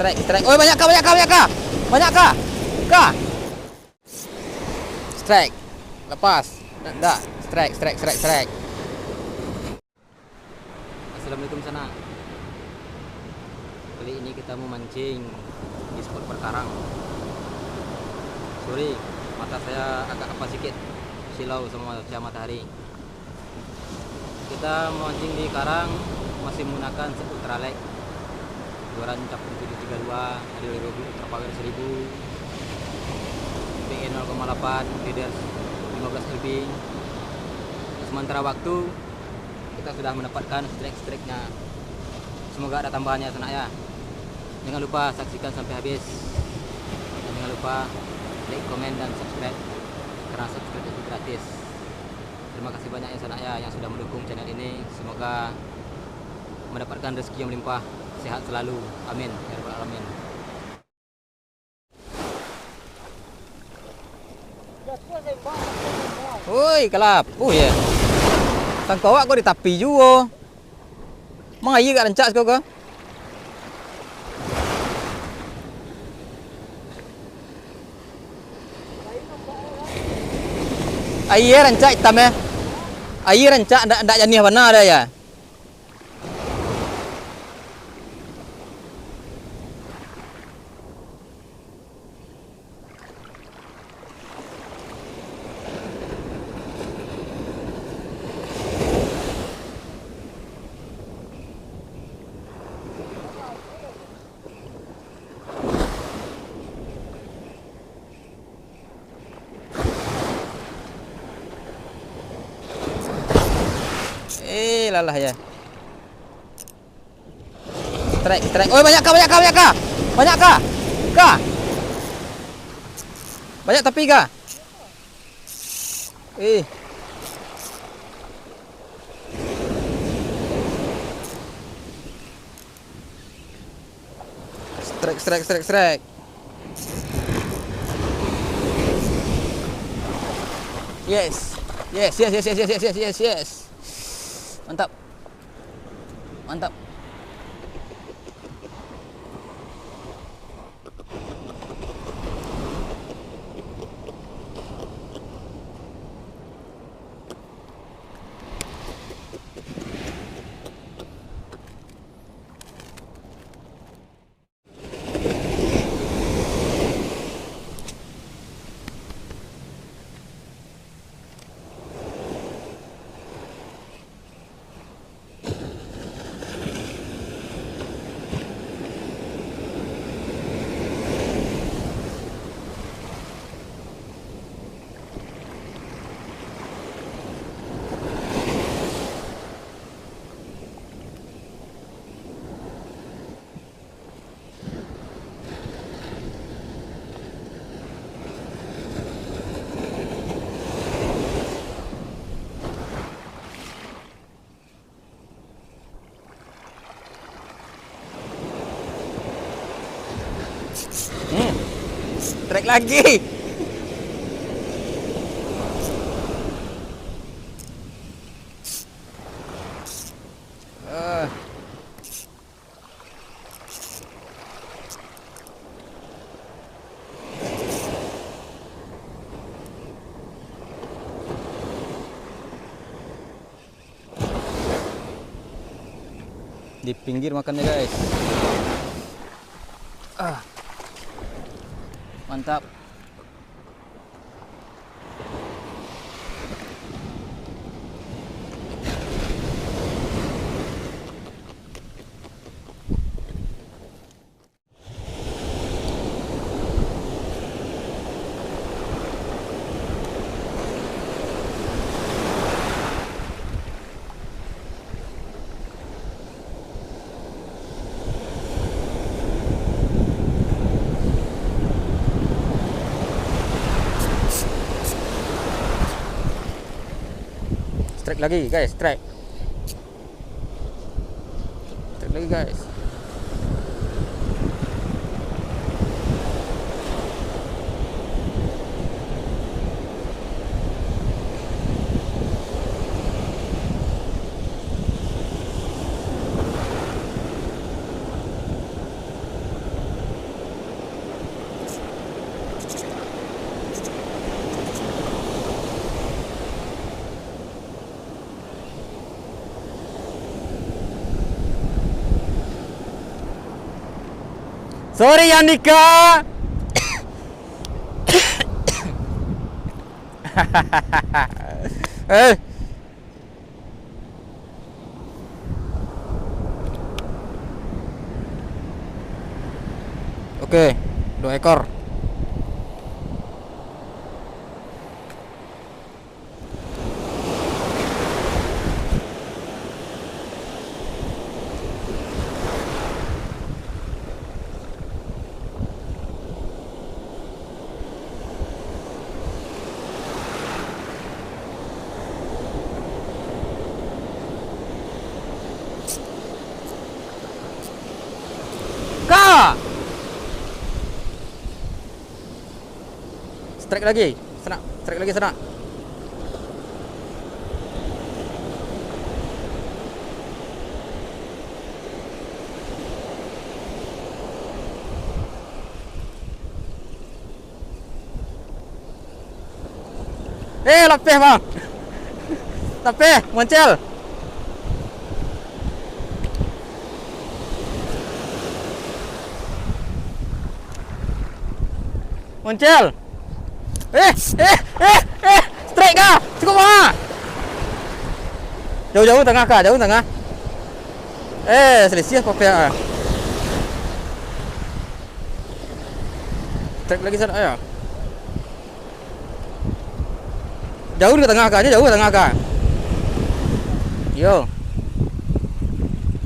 Strike. Oh, banyak kah? Banyak kah? Strike. Lepas. Tak. Strike. Assalamualaikum sana. Kali ini kita mau mancing di spot perkarang. Sorry, mata saya agak apa sedikit silau sama cahaya matahari. Kita mancing di karang masih menggunakan ultralight. Juaran capung 732, ada ultra power 1000, PE 0,8, feeders 15 lebih. Sementara waktu kita sudah mendapatkan strike-nya. Semoga ada tambahannya sana ya. Jangan lupa saksikan sampai habis. Dan jangan lupa like, komen, dan subscribe. Karena subscribe itu gratis. Terima kasih banyak ya sana ya yang sudah mendukung channel ini. Semoga mendapatkan rezeki yang melimpah. Sehat selalu. Amin. Ya rabbal alamin. Oi, kelap. Oh ya. Yeah. Tangkau aku di tepi juga. Mang air kat rancak kau ke? Air rancak hitam ya. Air rancak ndak jenis warna ada ya. Lalah ya. Strike. Oh, banyak kah? Banyak tapi kah? Strike. Yes. Mantap. Strike lagi. Di pinggir makannya guys. Mantap. Strike lagi guys, strike lagi guys. Sorry Yanika. Eh. Oke, 2 ekor. Kak! Strike lagi. Sana, strike lagi sana. Lapeh bang. Lapeh, muncul. Muncul. Strike kah? Cukup bang. Jauh-jauh tengah kah? Jauh tengah. Selisih apa pihak? Strike lagi sana ya. Jauh ke tengah kah? Jauh ke tengah kah? Yo.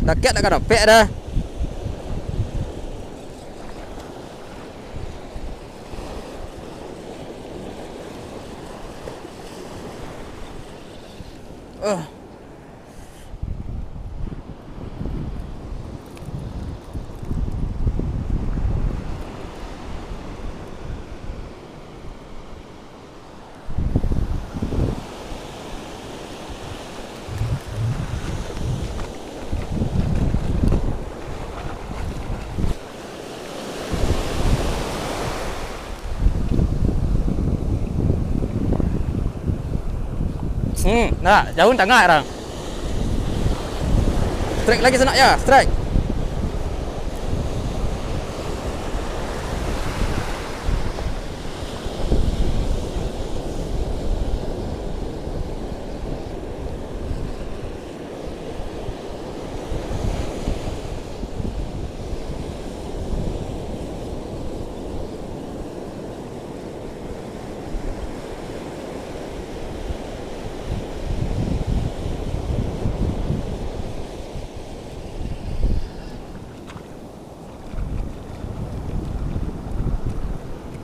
Daket dah kan pek dah. Nah, jauh tengah orang. Strike lagi sana ya, strike.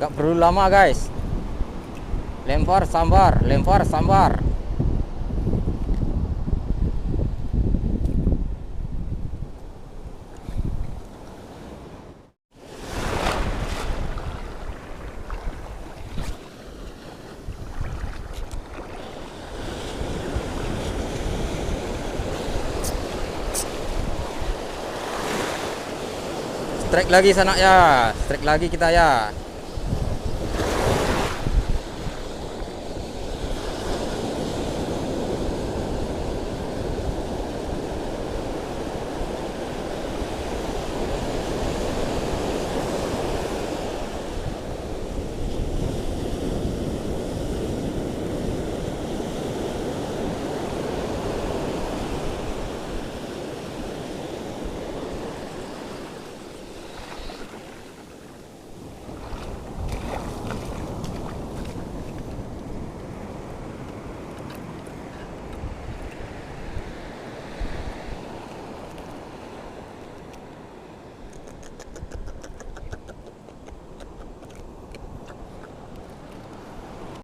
Gak perlu lama guys. Lempar sambar, lempar sambar. Strike lagi sana ya, strike lagi kita ya.